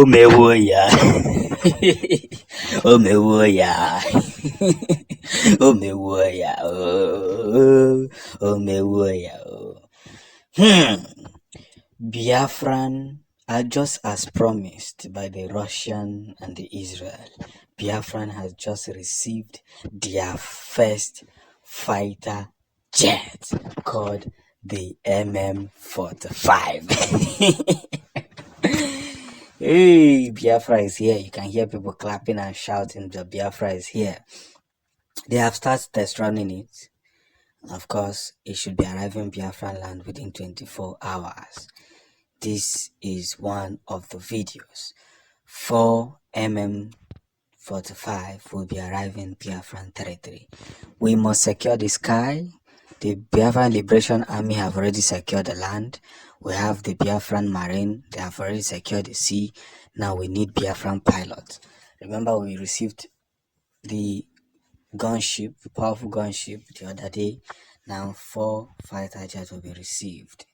Oh me warrior. Oh me warrior. Oh me warrior. Oh me warrior. Biafran are just as promised by the Russian and the Israel. Biafran has just received their first fighter jet called the MM45. Hey, Biafra is here. You can hear people clapping and shouting that Biafra is here. They have started test running it. Of course, it should be arriving Biafran land within 24 hours. This is one of the videos. 4 MM45 will be arriving Biafran territory. We must secure the sky. The Biafran Liberation Army have already secured the land. We have the Biafran Marine. They have already secured the sea. Now we need Biafran pilots. Remember, we received the gunship, powerful gunship the other day. Now 4 fighter jets will be received.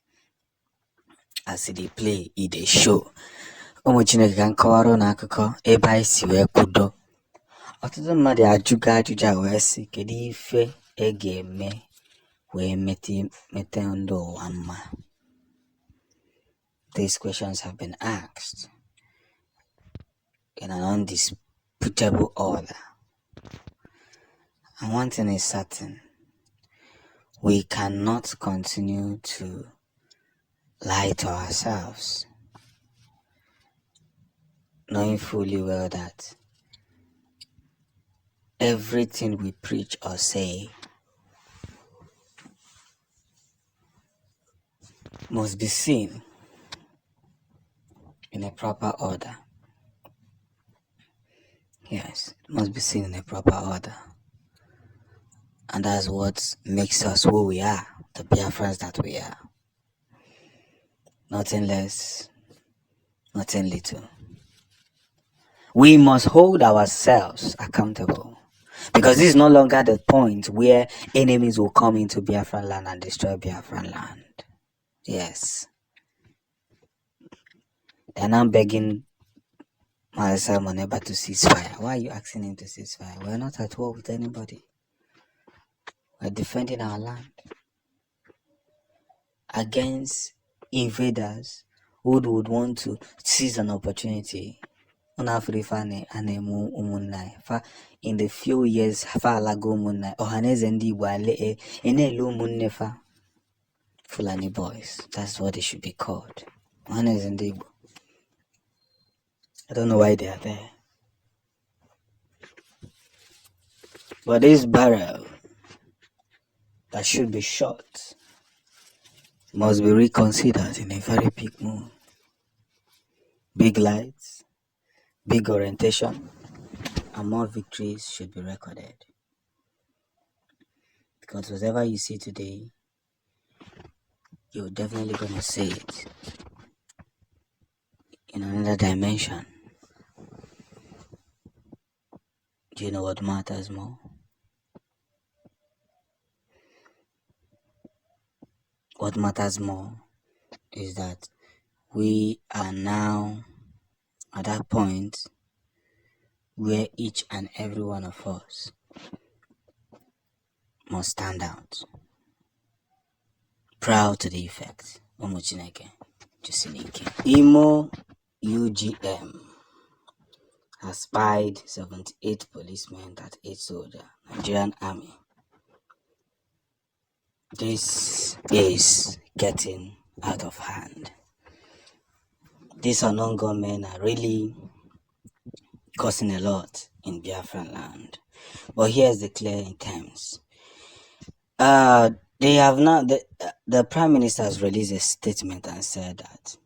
As they play, they show. Ụmụ Chineke ka nkọwara n'akụkọ ebe anyị si wee kwudo. Ọtụtụ mmadụ ajụgo ajụjụ a wee sị kedu ife ga-eme wee mete ndị ụwa mma. These questions have been asked in an undisputable order. And one thing is certain. We cannot continue to lie to ourselves, knowing fully well that everything we preach or say must be seen in a proper order. Yes, it must be seen in a proper order. And that's what makes us who we are, the Biafrans that we are. Nothing less, nothing little. We must hold ourselves accountable, because this is no longer the point where enemies will come into Biafran land and destroy Biafran land. Yes. They are now begging Master Moneba to cease fire. Why are you asking him to cease fire? We're not at war with anybody. We're defending our land against invaders who would want to seize an opportunity. In the few years, Fulani boys. That's what they should be called. I don't know why they are there. But this barrel that should be shot must be reconsidered in a very big mood. Big lights, big orientation, and more victories should be recorded. Because whatever you see today, you're definitely going to see it in another dimension. Do you know what matters more? What matters more is that we are now at that point where each and every one of us must stand out. Proud to the effect. Imo UGM has spied 78 policemen at 8 soldiers, Nigerian Army. This is getting out of hand. These unknown gunmen are really causing a lot in Biafran land. But here's the clear intent. They have now, the Prime Minister has released a statement and said that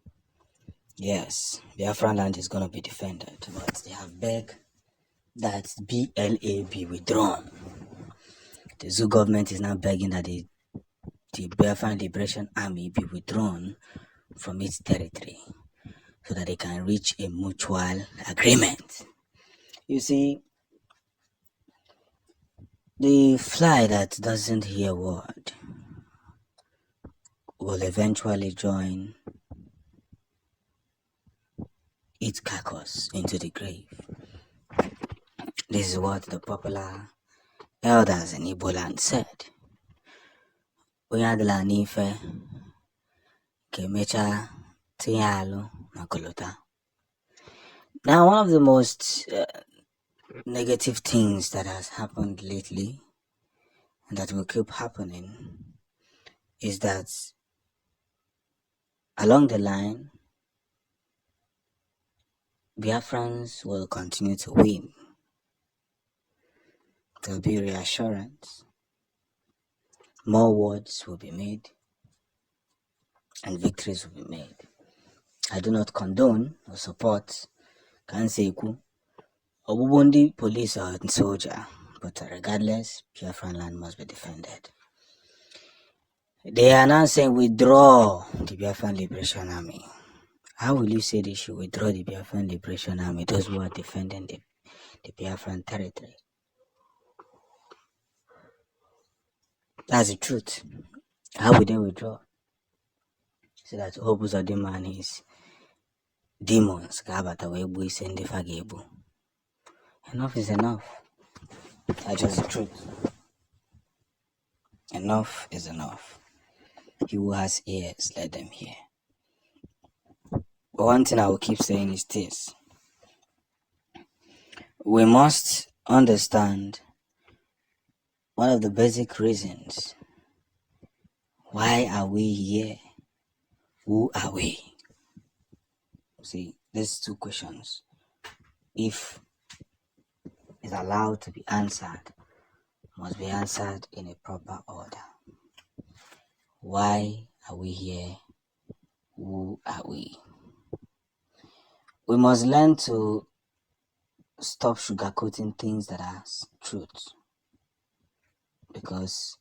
yes, Biafran land is going to be defended, but they have begged that BLA be withdrawn. The Zoo government is now begging that the Biafran Liberation Army be withdrawn from its territory so that they can reach a mutual agreement. You see, the fly that doesn't hear word will eventually join its carcass into the grave. This is what the popular elders in Igbo land said. Onye adịla n'ife ka emechaa tinye alụ na kolota. Now, one of the most negative things that has happened lately and that will keep happening is that along the line, Biafrans will continue to win. There will be reassurance. More words will be made and victories will be made. I do not condone or support Kanseku or Bubundi police or soldier, but regardless, Biafran land must be defended. They are now saying withdraw the Biafran Liberation Army. How will you say they should withdraw the Biafran Liberation Army, those who are defending the Biafran territory? That's the truth. How will they withdraw? So that Hopus of the man is demons. Enough is enough. That's just the truth. Enough is enough. He who has ears, let them hear. But one thing I will keep saying is this. We must understand one of the basic reasons. Why are we here? Who are we? See, these two questions, if it's allowed to be answered, must be answered in a proper order. Why are we here? Who are we? We must learn to stop sugarcoating things that are truth. Because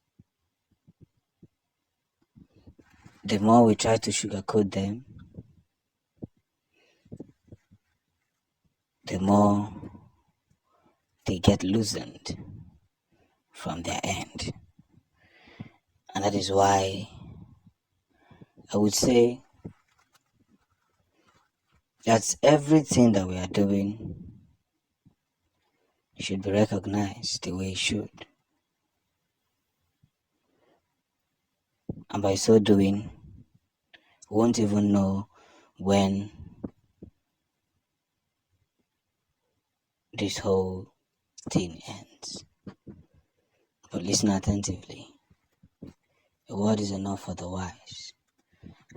the more we try to sugarcoat them, the more they get loosened from their end. And that is why I would say that everything that we are doing should be recognized the way it should. And by so doing, we won't even know when this whole thing ends. But listen attentively. The word is enough for the wise,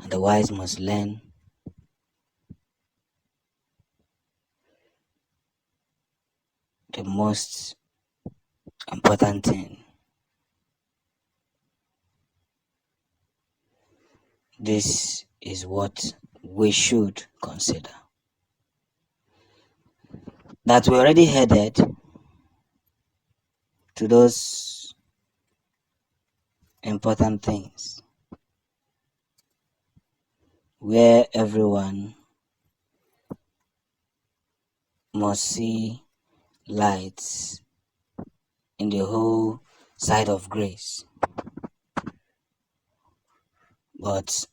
and the wise must learn the most important thing. This is what we should consider. That we already headed to those important things where everyone must see lights in the whole side of grace. But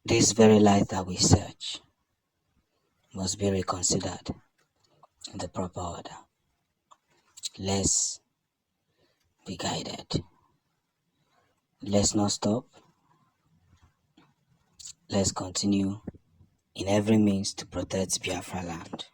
this very light that we search must be reconsidered in the proper order. Let's be guided. Let's not stop. Let's continue in every means to protect Biafra land.